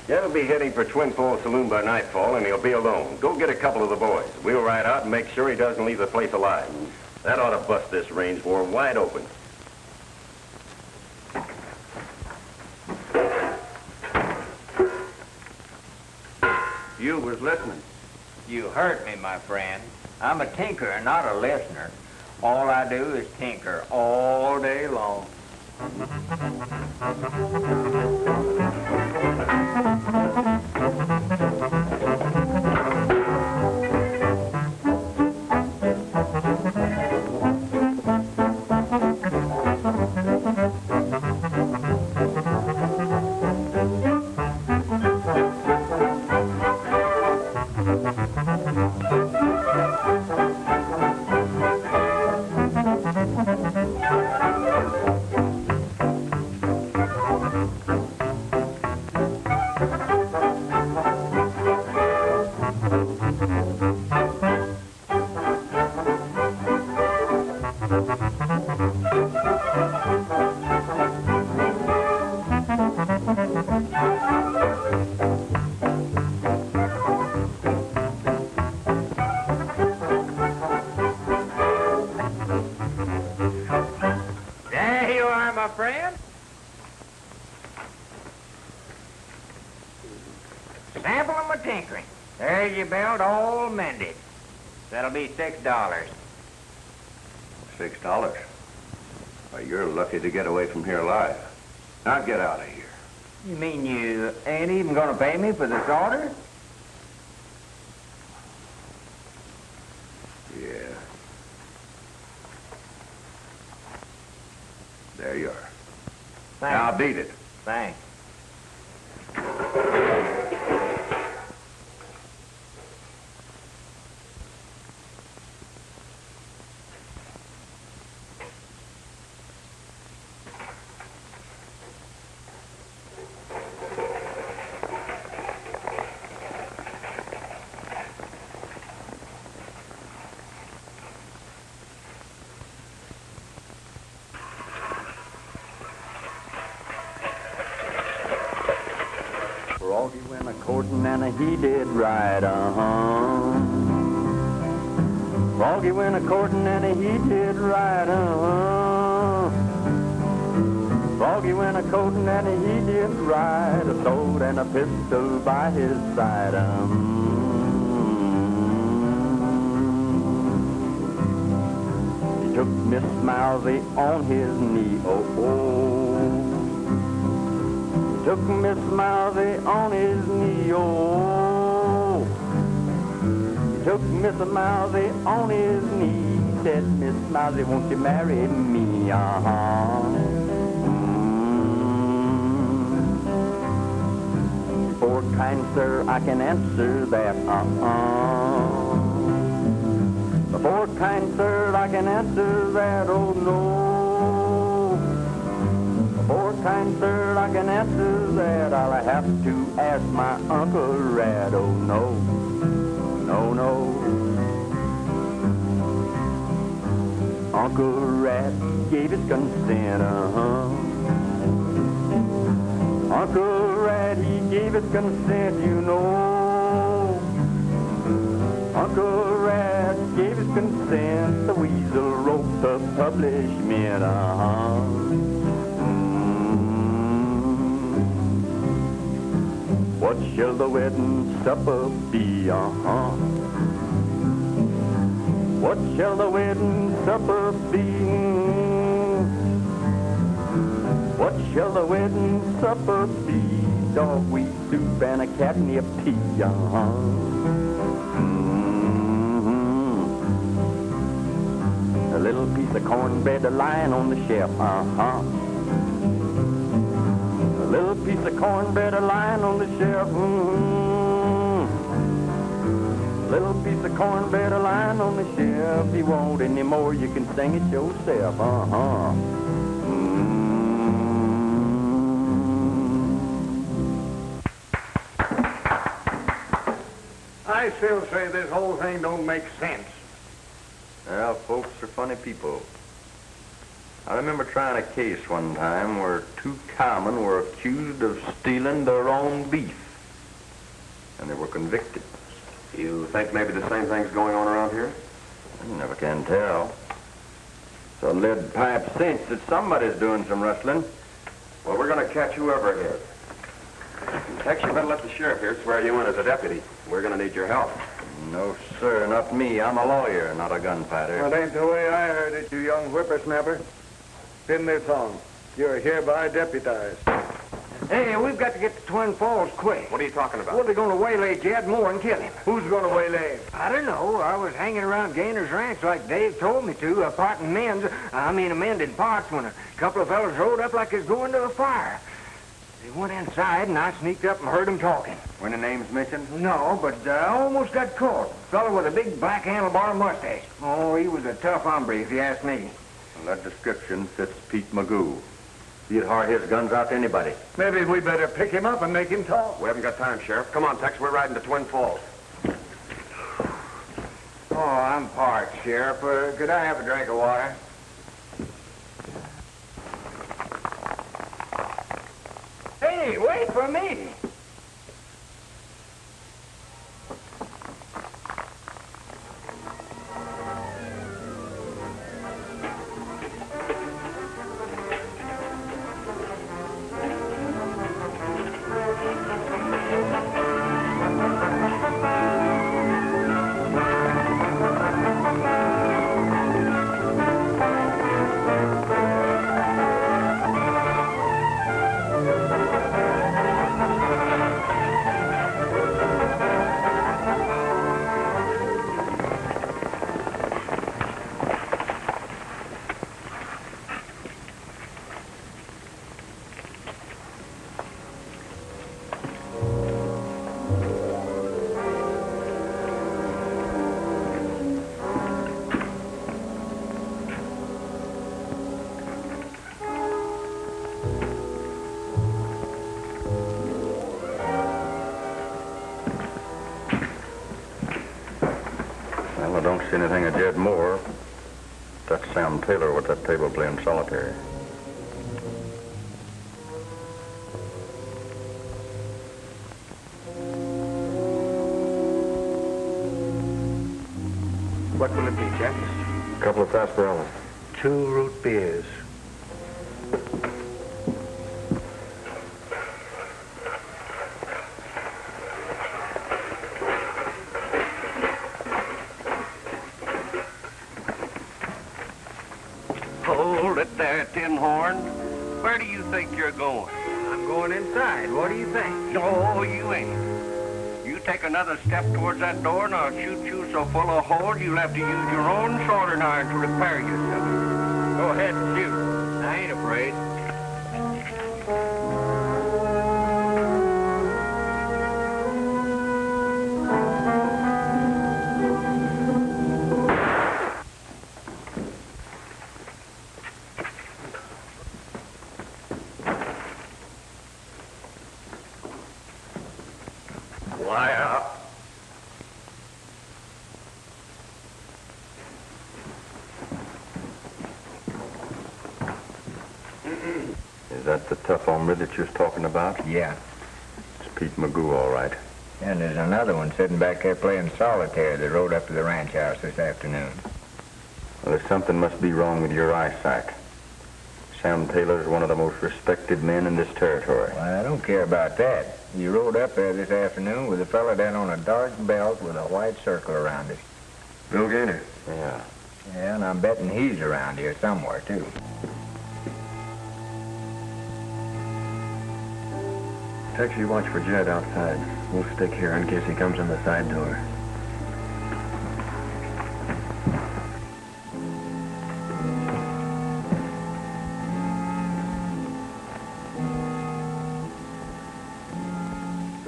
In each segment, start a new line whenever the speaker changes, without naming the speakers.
He'll be heading for Twin Falls Saloon by nightfall, and he'll be alone. Go get a couple of the boys. We'll ride out and make sure he doesn't leave the place alive. That ought to bust this range war wide open.
You was listening.
You hurt me, my friend. I'm a tinkerer, not a listener. All I do is tinker all day long. Sample of my tinkering. There's your belt all mended. That'll be $6.
$6? Why, you're lucky to get away from here alive. Now get out of here.
You mean you ain't even gonna pay me for this order?
Yeah. There you are.
Thanks.
Now beat it.
Thanks. Froggy went a-courting and he did right, Froggy went a-courting and he did right, Froggy went a-courting and he did right, a sword and a pistol by his side, He took Miss Mousy on his knee, Took Miss Mousy on his knee, He took Miss Mousy on his knee. Said, Miss Mousy, won't you marry me? For kind sir, I can answer that. For kind sir, I can answer that. Oh no. For kind sir, I can answer that. I'll have to ask my Uncle Rat. Oh no, no, no. Uncle Rat gave his consent, Uncle Rat, he gave his consent, you know. Uncle Rat gave his consent. The weasel wrote the publishment, What shall the wedding supper be, What shall the wedding supper be? What shall the wedding supper be? Dogweed soup and a catnip tea, A little piece of cornbread lying on the shelf, A little piece of cornbread lying on the shelf, Little piece of cornbread lying on the shelf. If you want any more, you can sing it yourself,
I still say this whole thing don't make sense.
Well, folks are funny people. I remember trying a case one time where two cowmen were accused of stealing their own beef. and they were convicted.
You think maybe the same thing's going on around here?
You never can tell. It's a lead pipe cinch that somebody's doing some rustling.
Well, we're going to catch whoever it is. Tex, you better let the sheriff here swear you in as a deputy. We're going to need your help.
No, sir, not me. I'm a lawyer, not a gunfighter.
That ain't the way I heard it, you young whippersnapper. Spin this on. You're hereby deputized.
Hey, we've got to get to Twin Falls quick.
What are you talking about?
Well, they're going to waylay Jed Moore and kill him.
Who's going to waylay him?
I don't know. I was hanging around Gainer's ranch like Dave told me to, parting amending parts when a couple of fellas rode up like they was going to a fire. They went inside, and I sneaked up and heard them talking.
Were any names mentioned?
No, but I almost got caught. Fellow with a big black handlebar mustache. Oh, he was a tough hombre, if you ask me.
Well, that description fits Pete Magoo. He'd hire his guns out to anybody.
Maybe we better pick him up and make him talk.
We haven't got time, Sheriff. Come on, Tex. We're riding to Twin Falls.
Oh, I'm parched, Sheriff. Could I have a drink of water? Hey, wait for me.
Well, I don't see anything of Jed Moore. That's Sam Taylor with that table playing solitaire.
What will it be, Jack?
A couple of sarsaparillas.
2 root beers.
Hold it there, Tin Horn. Where do you think you're going?
I'm going inside. What do you think?
No, you ain't. You take another step towards that door and I'll shoot you so full of holes you'll have to use your own soldering iron to repair yourself.
Go ahead and shoot. I ain't afraid.
Liar.
Is that the tough hombre that you was talking about?
Yeah.
It's Pete Magoo, all right.
And there's another one sitting back there playing solitaire that rode up to the ranch house this afternoon.
Well, there's something must be wrong with your eyesight. Sam Taylor's one of the most respected men in this territory.
Well, I don't care about that. You rode up there this afternoon with a fella down on a dark belt with a white circle around it.
Bill Gaynor.
Yeah.
Yeah, and I'm betting he's around here somewhere, too.
Tex, you watch for Jed outside. We'll stick here in case he comes in the side door.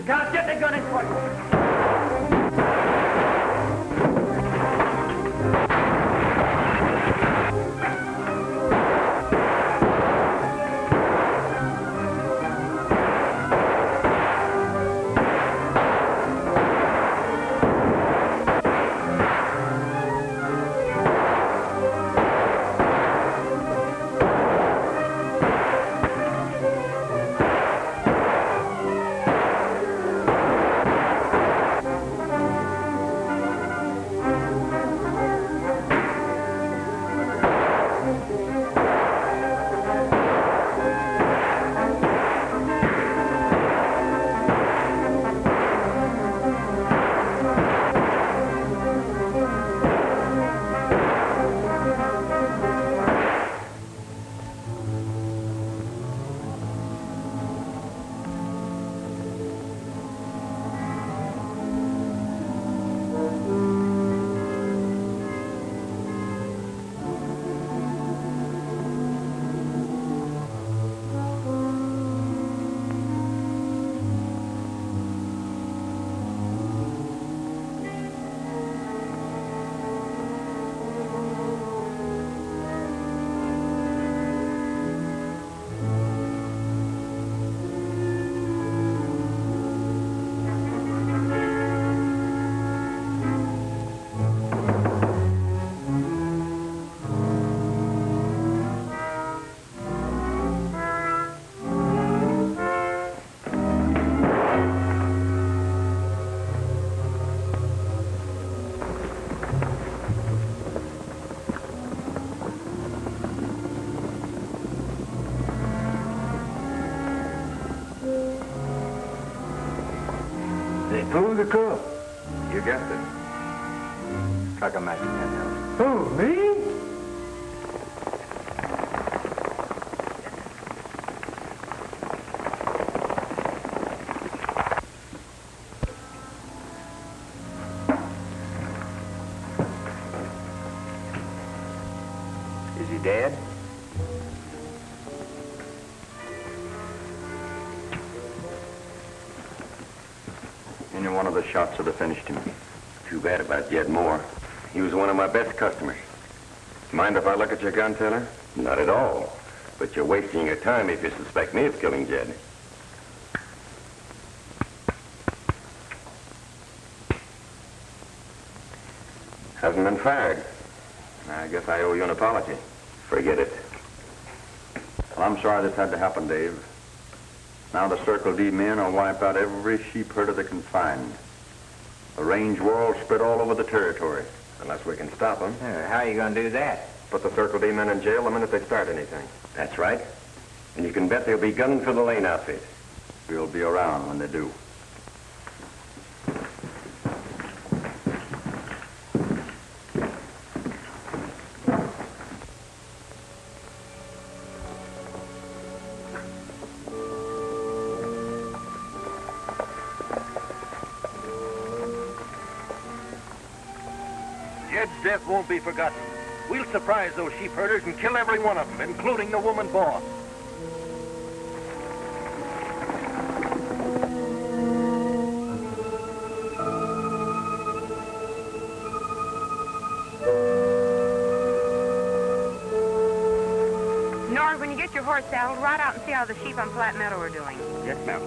Guys, get the gun in front. They fooled the cook.
You guessed it. Strike a match, Panhandle.
Who, me?
Is he dead? Any one of the shots would have finished him.
Too bad about Jed Moore. He was one of my best customers.
Mind if I look at your gun, Taylor?
Not at all. But you're wasting your time if you suspect me of killing Jed.
Hasn't been fired. I guess I owe you an apology.
Forget it.
Well, I'm sorry this had to happen, Dave. Now the Circle D men will wipe out every sheep herder they can find. The range war will spread all over the territory, unless we can stop them.
How are you going to do that?
Put the Circle D men in jail the minute they start anything.
That's right. And you can bet they'll be gunning for the Lane outfit.
We'll be around when they do.
Jed's death won't be forgotten. We'll surprise those sheep herders and kill every one of them, including the woman boss.
Nord, when you get your horse saddled, ride out and see how the sheep on Flat Meadow are doing.
Yes, ma'am.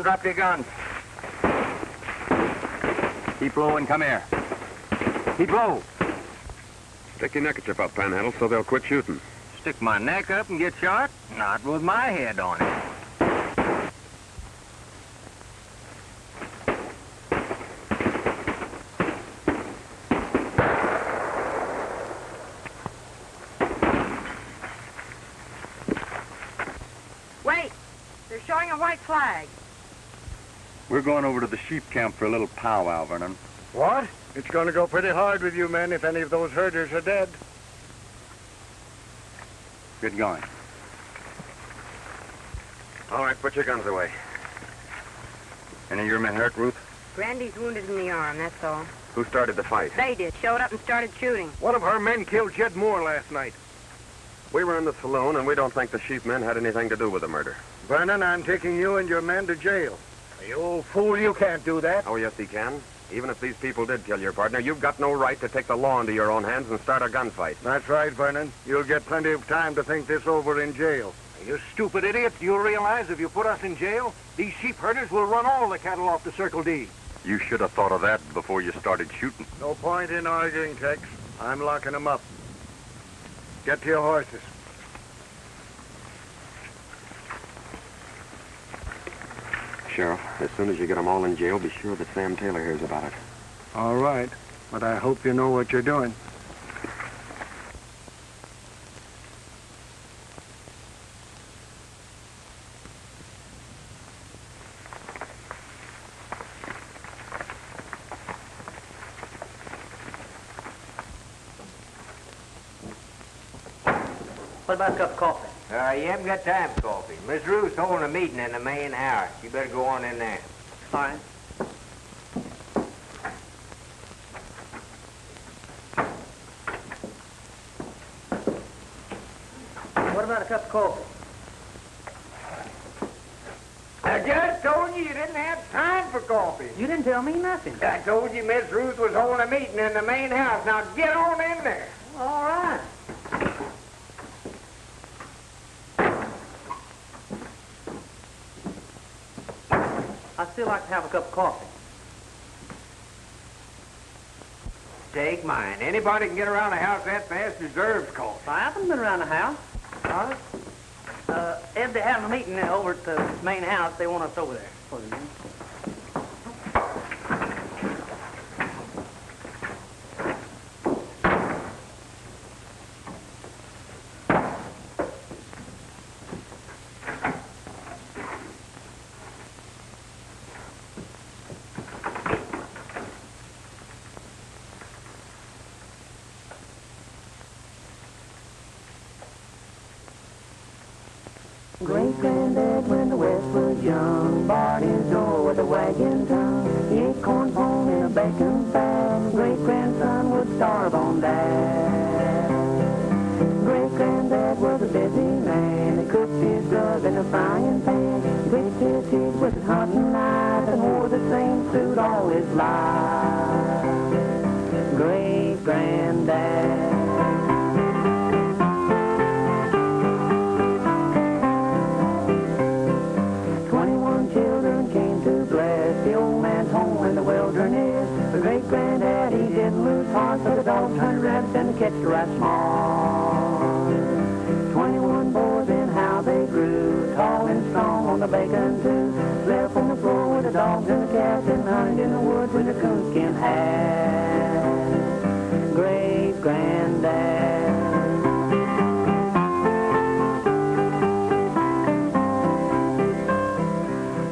Drop your gun. Keep low and come here. Keep low.
Stick your neckerchief up, Panhandle, so they'll quit shooting.
Stick my neck up and get shot? Not with my head on it.
Wait! They're showing a white flag.
We're going over to the sheep camp for a little powwow, Vernon.
What? It's going to go pretty hard with you men if any of those herders are dead.
Get going. All right, put your guns away. Any of your men hurt, Ruth?
Grandy's wounded in the arm, that's all.
Who started the fight?
They did. Showed up and started shooting.
One of our men killed Jed Moore last night.
We were in the saloon, and we don't think the sheep men had anything to do with the murder.
Vernon, I'm taking you and your men to jail.
You old fool, you can't do that.
Oh, yes, he can. Even if these people did kill your partner, you've got no right to take the law into your own hands and start a gunfight.
That's right, Vernon. You'll get plenty of time to think this over in jail.
You stupid idiot. Do you realize if you put us in jail, these sheep herders will run all the cattle off the Circle D?
You should have thought of that before you started shooting.
No point in arguing, Tex. I'm locking them up. Get to your horses.
Sheriff. As soon as you get them all in jail, be sure that Sam Taylor hears about it.
All right, but I hope you know what you're doing.
What about a cup of coffee?
You haven't got time for coffee. Miss Ruth's holding a meeting in the main house. You better go on in there.
All right. What about a cup of coffee?
I just told you didn't have time for coffee.
You didn't tell me nothing.
I told you Miss Ruth was holding a meeting in the main house. Now get on in there.
All right. I'd still like to have a cup of coffee.
Take mine. Anybody can get around the house that fast deserves coffee.
I haven't been around the house. All right. Ed, they're having a meeting over at the main house. They want us over there. For the meeting.
Great-granddad, when the West was young, barred his door with a wagging tongue. He ate corn pone in a bacon fat. Great-grandson would starve on that. Great-granddad was a busy man. He cooked his grub in a frying pan. Picked his teeth with his hunting knife and wore the same suit all his life. Great-granddad. 21 children came to bless the old man's home in the wilderness. The great-granddad, he didn't lose heart, but the dogs hunted rabbits and the catch right small. 21 boys and how they grew, tall and strong on the bacon too. Slept on the floor with the dogs and the cats and hunted in the woods with a coonskin hat. Great-granddad.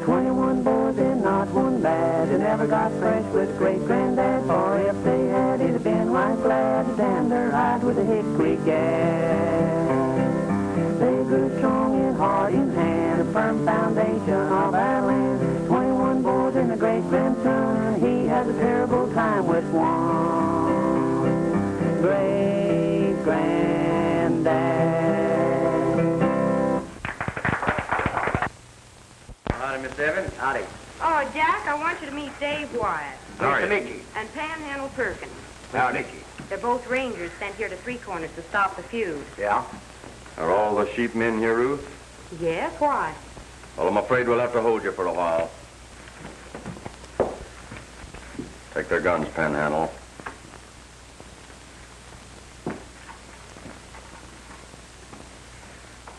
21 boys and not one bad. They never got fresh with great-granddad, for if they had, he'd have been right glad to tan their hides with a hickory gas. They grew strong in heart and hand, a firm foundation of our land. 21 boys and a great-grandson, he has a terrible time with one. Great-granddad.
Howdy, Miss Evans.
Howdy.
Oh, Jack, I want you to meet Dave Wyatt
Mr. Nicky.
and Panhandle Perkins.
Now, Nicky.
They're both rangers sent here to Three Corners to stop the feud.
Yeah?
Are all the sheep men here, Ruth?
Yes, why?
Well, I'm afraid we'll have to hold you for a while. Take their guns, Panhandle.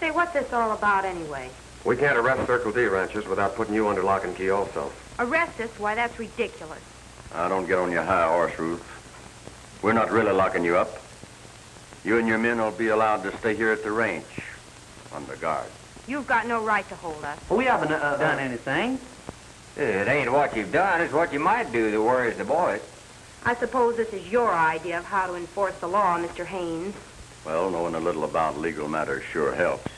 Say, what's this all about anyway?
We can't arrest Circle D ranchers without putting you under lock and key also.
Arrest us? Why, that's ridiculous.
Now, don't get on your high horse, Ruth. We're not really locking you up. You and your men will be allowed to stay here at the ranch, under guard.
You've got no right to hold us.
We haven't done anything.
It ain't what you've done, it's what you might do that worries the boys.
I suppose this is your idea of how to enforce the law, Mr. Haynes.
Well, knowing a little about legal matters sure helps.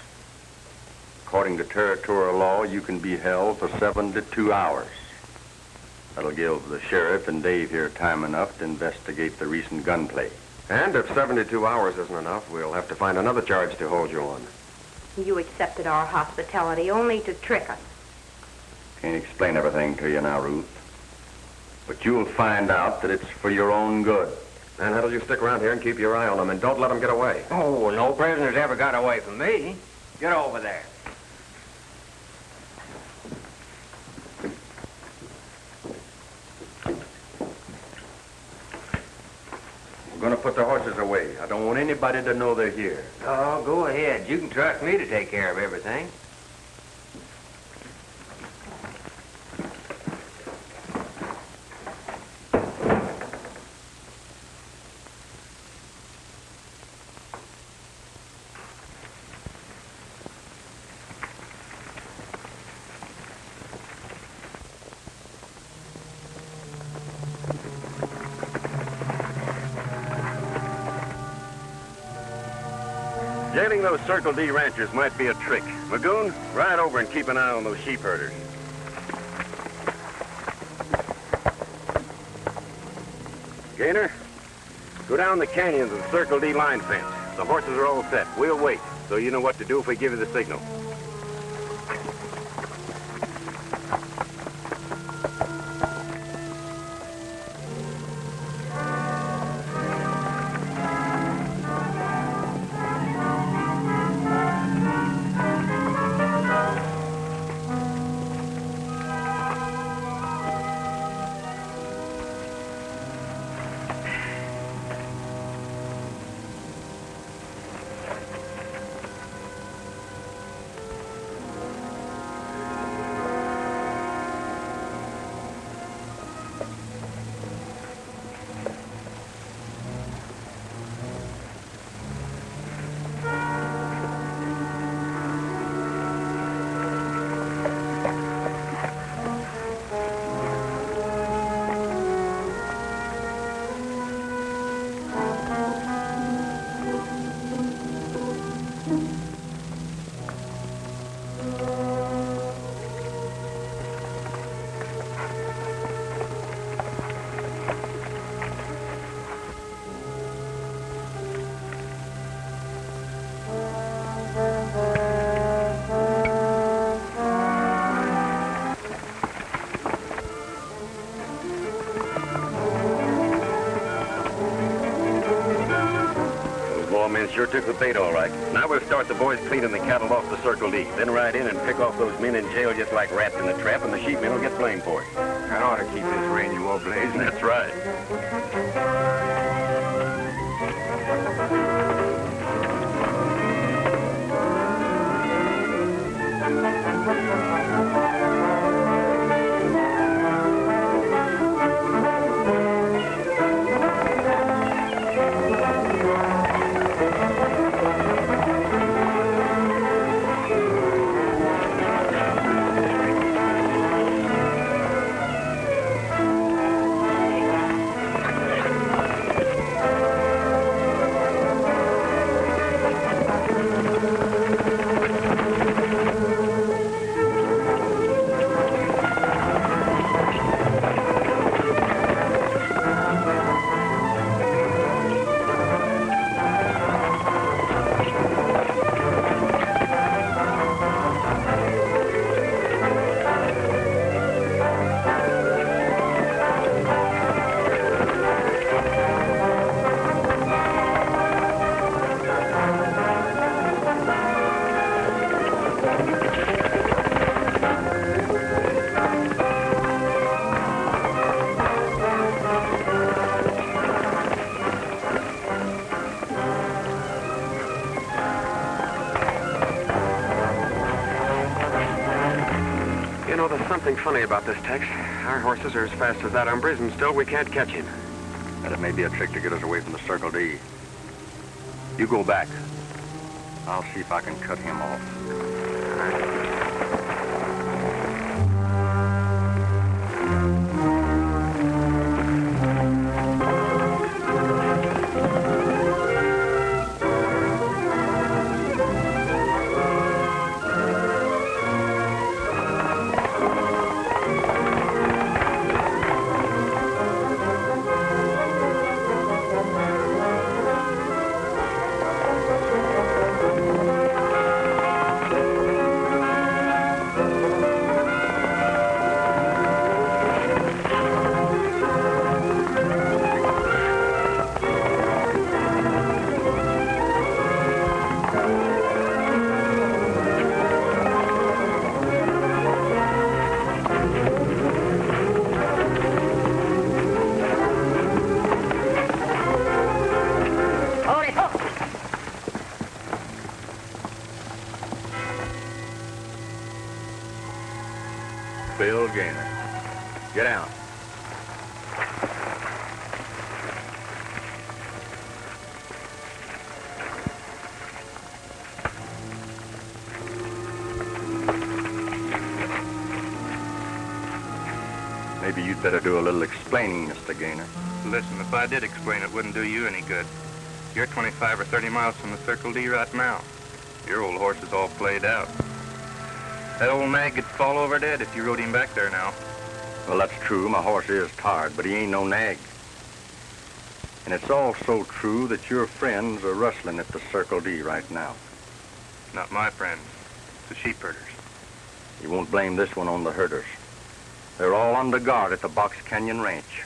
According to territorial law, you can be held for 72 hours. That'll give the sheriff and Dave here time enough to investigate the recent gunplay.
And if 72 hours isn't enough, we'll have to find another charge to hold you on.
You accepted our hospitality only to trick us.
Can't explain everything to you now, Ruth. But you'll find out that it's for your own good.
And that'll you stick around here and keep your eye on them, and don't let them get away.
Oh, no prisoners ever got away from me. Get over there.
We're going to put the horses away. I don't want anybody to know they're here.
Oh, go ahead. You can trust me to take care of everything.
Jailing those Circle D ranchers might be a trick. Magoon, ride over and keep an eye on those sheep herders. Gaynor, go down the canyon to the Circle D line fence. The horses are all set. We'll wait, so you know what to do if we give you the signal. Men sure took the bait all right. Now we'll start the boys cleaning the cattle off the Circle D. Then ride in and pick off those men in jail just like rats in the trap, and the sheepmen will get blamed for it.
That ought to keep this range war blazing.
That's right.
There's something funny about this, Tex. Our horses are as fast as that Umbre's, and still we can't catch him.
And it may be a trick to get us away from the Circle D. You go back. I'll see if I can cut him off. Bill Gaynor. Get out. Maybe you'd better do a little explaining, Mr. Gaynor.
Listen, if I did explain, it wouldn't do you any good.
You're 25 or 30 miles from the Circle D right now. Your old horse is all played out. That old nag could fall over dead if you rode him back there now.
Well, that's true. My horse is tired, but he ain't no nag. And it's also true that your friends are rustling at the Circle D right now.
Not my friends, the sheep herders.
You won't blame this one on the herders. They're all under guard at the Box Canyon Ranch.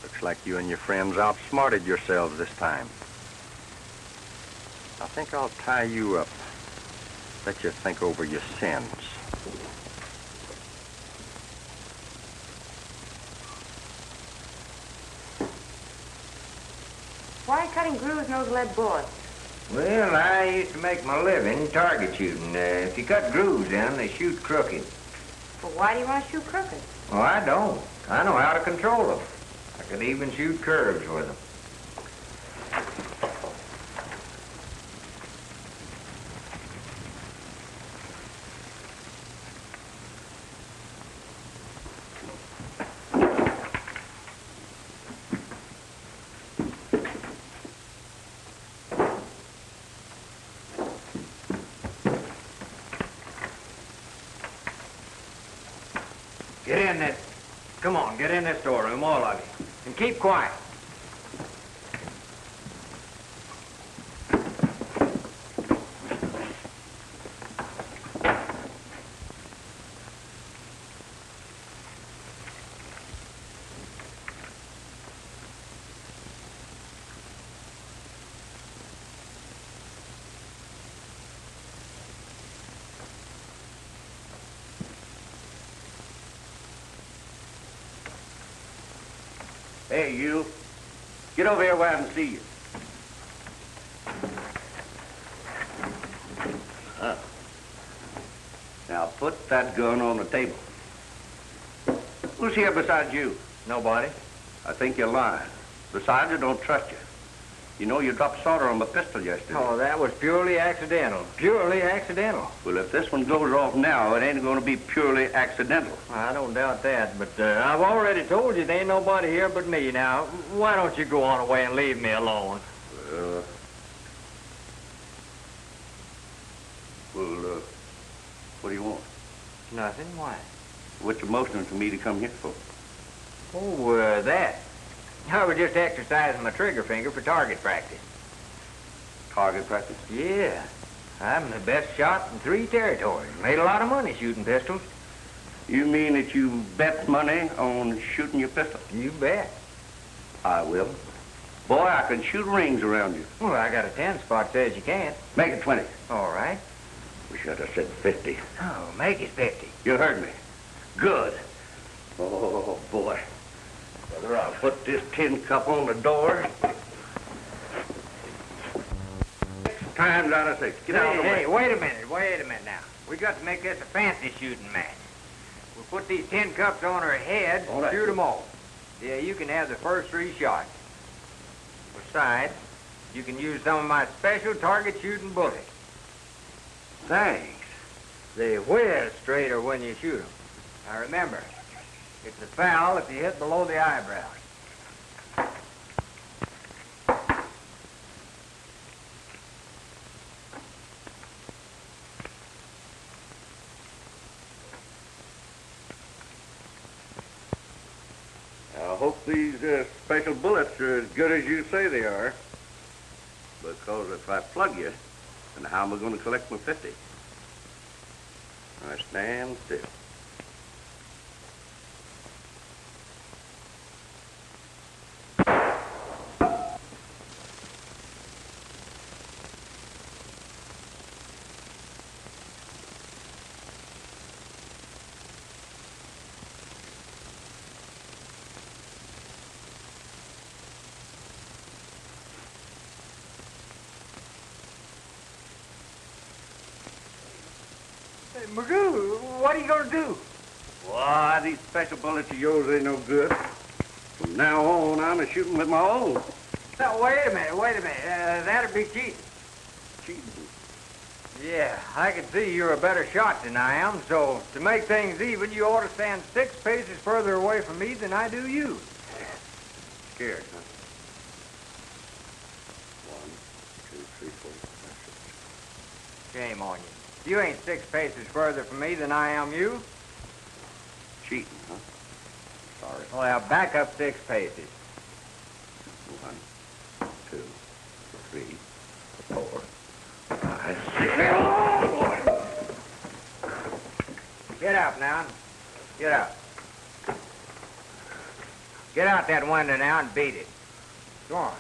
Looks like you and your friends outsmarted yourselves this time. I think I'll tie you up. Let you think over your sins.
Why cutting grooves in those lead bullets?
Well, I used to make my living target shooting. If you cut grooves in them, they shoot crooked.
Well, why do you want to shoot crooked?
Well, I don't. I know how to control them. I could even shoot curves with them. Come on, get in this storeroom, all of you. And keep quiet.
Hey, you. Get over here where I can see you. Now, put that gun on the table. Who's here besides you?
Nobody.
I think you're lying. Besides, I don't trust you. You know you dropped solder on my pistol yesterday.
Oh, that was purely accidental. Purely accidental.
Well, if this one goes off now, it ain't going to be purely accidental.
I don't doubt that, but I've already told you there ain't nobody here but me. Now, why don't you go on away and leave me alone?
What do you want?
Nothing. Why?
What you motioning to me to come here for?
Oh, that. I was just exercising my trigger finger for target practice.
Target practice?
Yeah. I'm the best shot in 3 territories. Made a lot of money shooting pistols.
You mean that you bet money on shooting your pistol?
You bet.
I will. Boy, I can shoot rings around you.
Well, I got a 10 spot says you can't.
Make it 20.
All right.
We should have said 50.
Oh, make it 50.
You heard me. Good. Oh, boy. Whether I'll put this tin cup on the door. 6 times out of 6. Get out of the way.
Hey, wait a minute now. We got to make this a fancy shooting match. We'll put these tin cups on her head and
right.
shoot them all. Yeah, you can have the first 3 shots. Besides, you can use some of my special target shooting bullets.
Thanks.
They whiz straighter when you shoot them. Now remember, it's a foul if you hit below the eyebrows.
I hope these special bullets are as good as you say they are. Because if I plug you, then how am I going to collect my 50? I stand still.
Hey, Magoo, what are you going to do?
Why, these special bullets of yours ain't no good. From now on, I'm shooting with my own.
Now, wait a minute. That'd be cheating.
Cheating?
Yeah, I can see you're a better shot than I am, so to make things even, you ought to stand 6 paces further away from me than I do you.
Scared, huh?
Shame on you. You ain't 6 paces further from me than I am you.
Cheating, huh? Sorry.
Well, back up 6 paces.
1, 2, 3, 4, 5, 6.
Get out now. Get out. Get out that window now and beat it. Go on.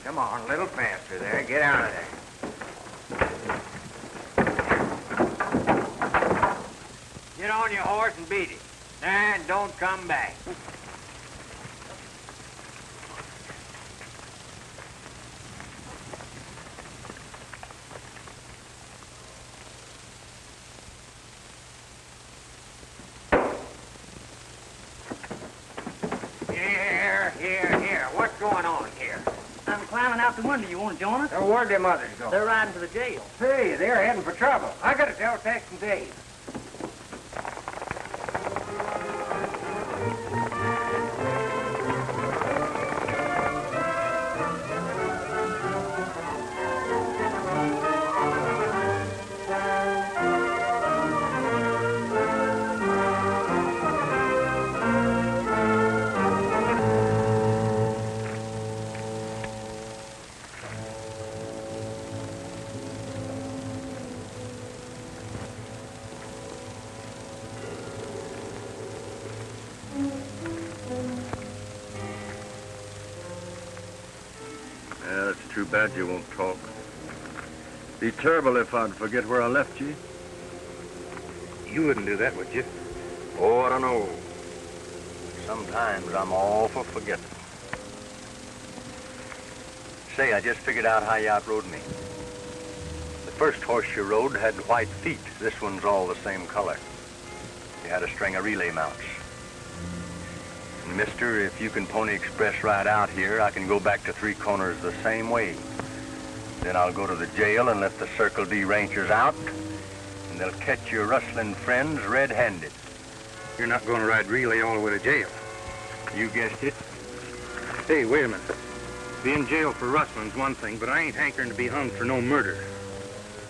Come on, a little faster there. Get out of there. Get on your horse and beat it. And don't come back. Here. What's going on here?
I'm climbing out the window. You want to join us?
Where'd their mothers go?
They're riding to the jail.
Hey, they're heading for trouble. I gotta tell Tex and Dave.
Yeah, it's too bad you won't talk. Be terrible if I'd forget where I left you.
You wouldn't do that, would you?
Oh, I don't know. Sometimes I'm awful forgetful. Say, I just figured out how you outrode me. The first horse you rode had white feet. This one's all the same color. You had a string of relay mounts. And mister, if you can pony express right out here, I can go back to Three Corners the same way. Then I'll go to the jail and let the Circle D Rangers out, and they'll catch your rustling friends red-handed.
You're not going to ride relay all the way to jail.
You guessed it.
Hey, wait a minute. Be in jail for rustling's one thing, but I ain't hankering to be hung for no murder.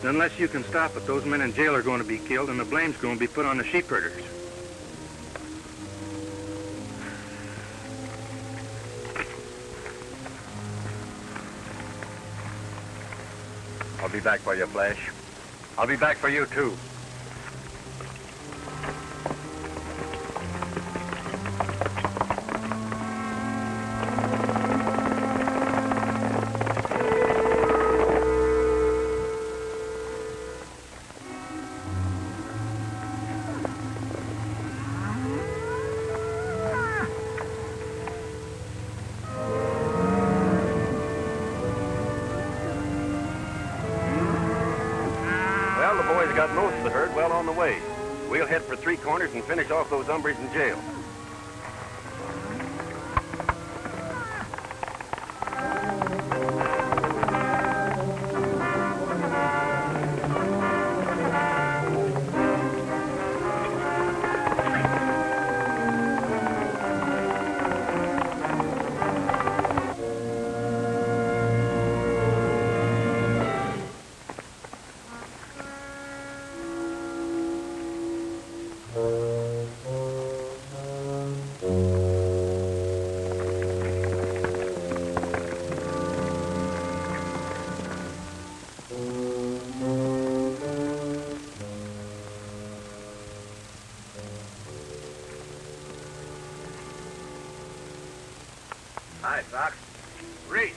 And unless you can stop it, those men in jail are going to be killed, and the blame's going to be put on the sheep herders.
I'll be back for you, Flash. I'll be back for you, too.
Got most of the herd well on the way. We'll head for Three Corners and finish off those hombres in jail.
Hi, Sox. Reed.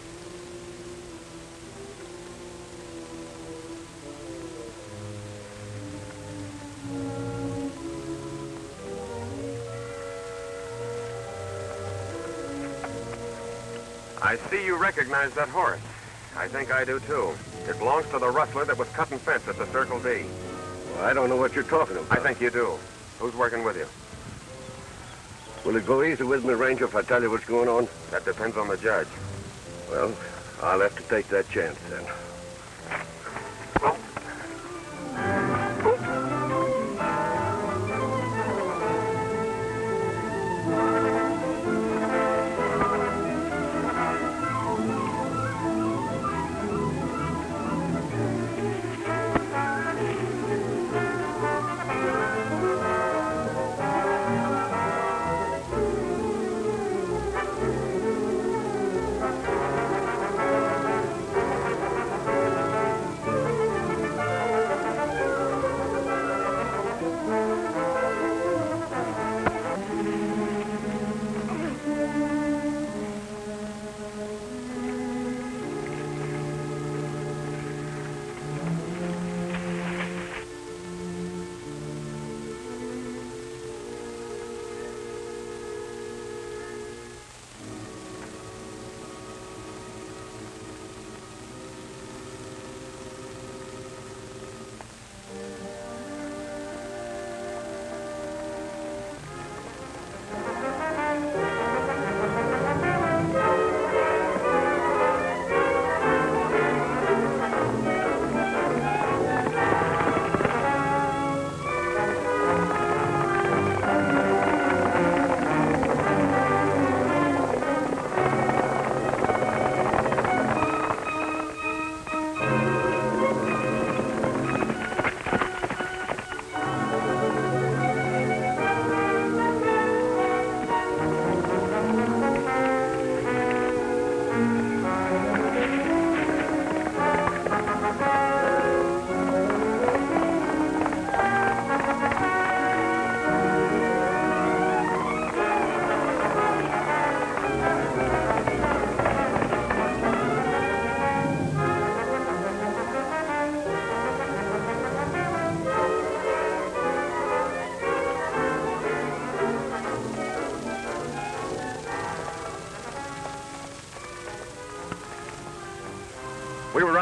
I see you recognize that horse. I think I do, too. It belongs to the rustler that was cutting fence at the Circle D.
Well, I don't know what you're talking about.
I think you do. Who's working with you?
Will it go easy with me, Ranger, if I tell you what's going on?
That depends on the judge.
Well, I'll have to take that chance then.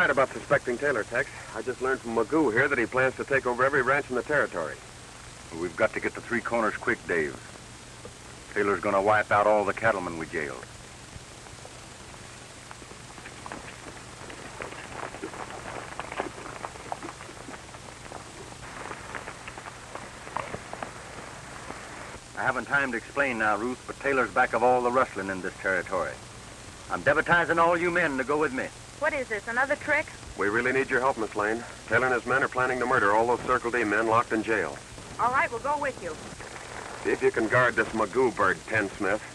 right about suspecting Taylor, Tex. I just learned from Magoo here that he plans to take over every ranch in the territory.
Well, we've got to get to Three Corners quick, Dave. Taylor's gonna wipe out all the cattlemen we jailed. I haven't time to explain now, Ruth, but Taylor's back of all the rustling in this territory. I'm deputizing all you men to go with me.
What is this, another trick?
We really need your help, Miss Lane. Taylor and his men are planning to murder all those Circle D men locked in jail.
All right, we'll go with you.
See if you can guard this Magoo bird, Pen Smith.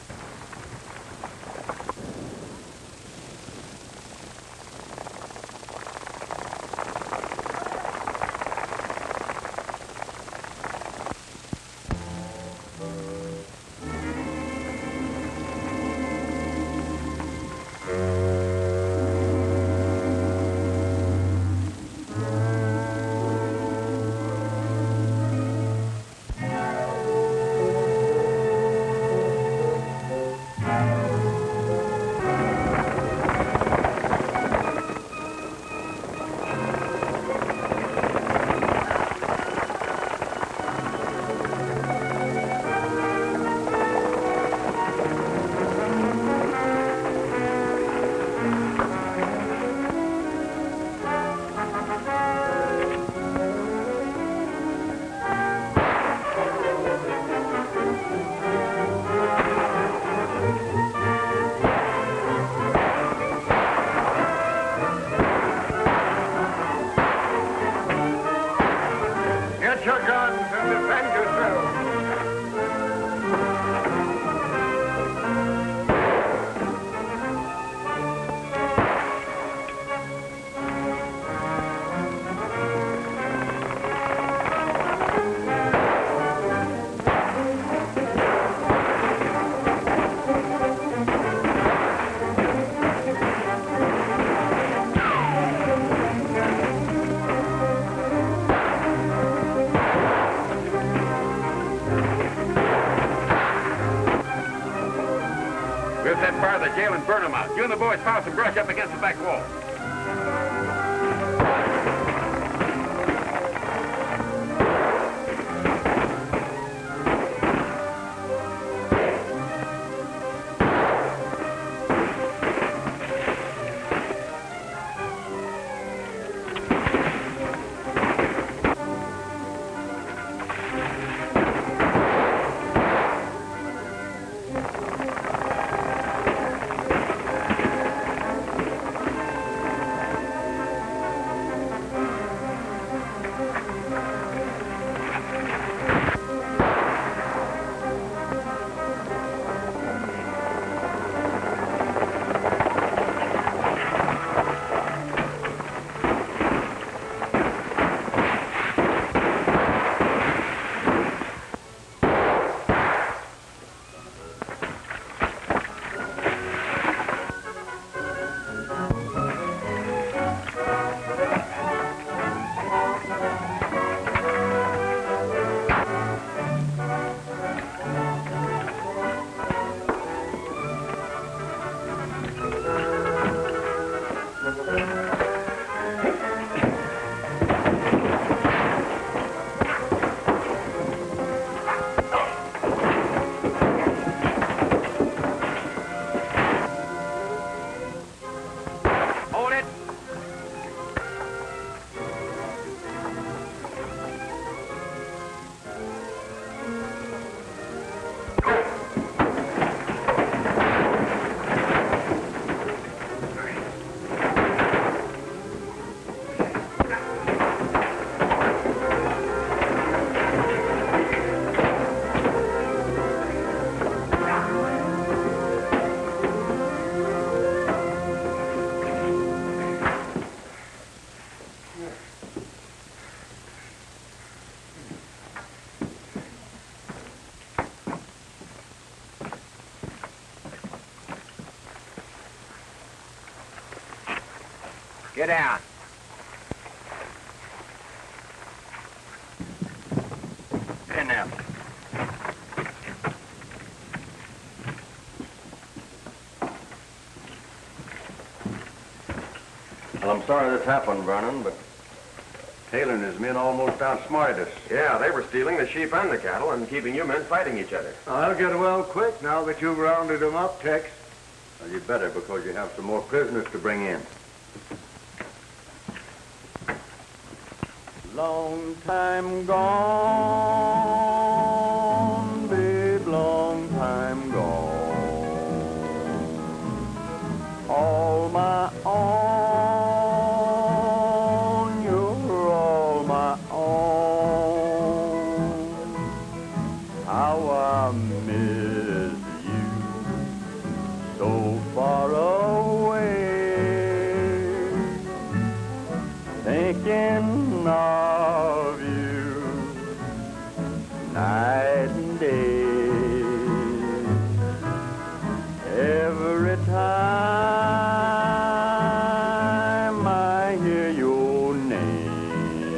Your guns and defend yourselves.
We'll set fire to the jail and burn them out. You and the boys pile some brush up against the back wall.
Get down.
In there. Well, I'm
sorry this happened, Vernon, but Taylor and his men almost outsmarted us.
Yeah, they were stealing the sheep and the cattle and keeping you men fighting each other.
I'll get well quick now that you've rounded them up, Tex.
Well, you better, because you have some more prisoners to bring in.
Long time gone, babe, long time gone. All my own, you're all my own. How I miss you, so far away. Thinking of you night and day. Every time I hear your name,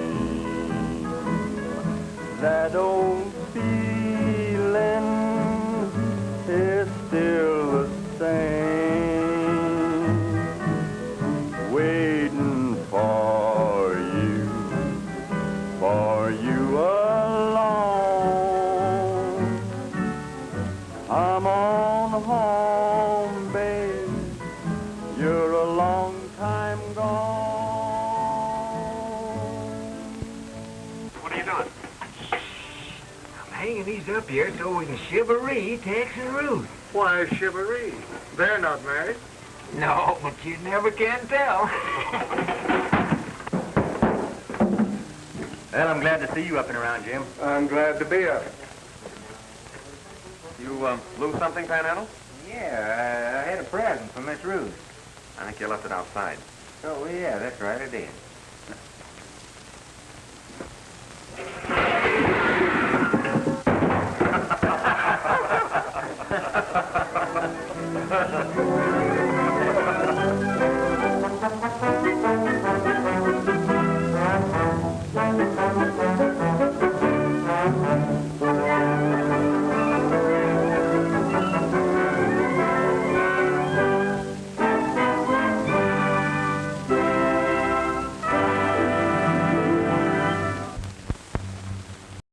that old feeling is still the same. Waiting for you alone. I'm on home, babe. You're a long time gone.
What are you doing?
I'm hanging these up here so we can shivaree Tex and Ruth.
Why chivalry? They're not married.
No, but you never can tell.
Well, I'm glad to see you up and around, Jim.
I'm glad to be up.
You lose something, Panhandle?
Yeah, I had a present for Miss Ruth.
I think you left it outside.
Oh, yeah, that's right, I did.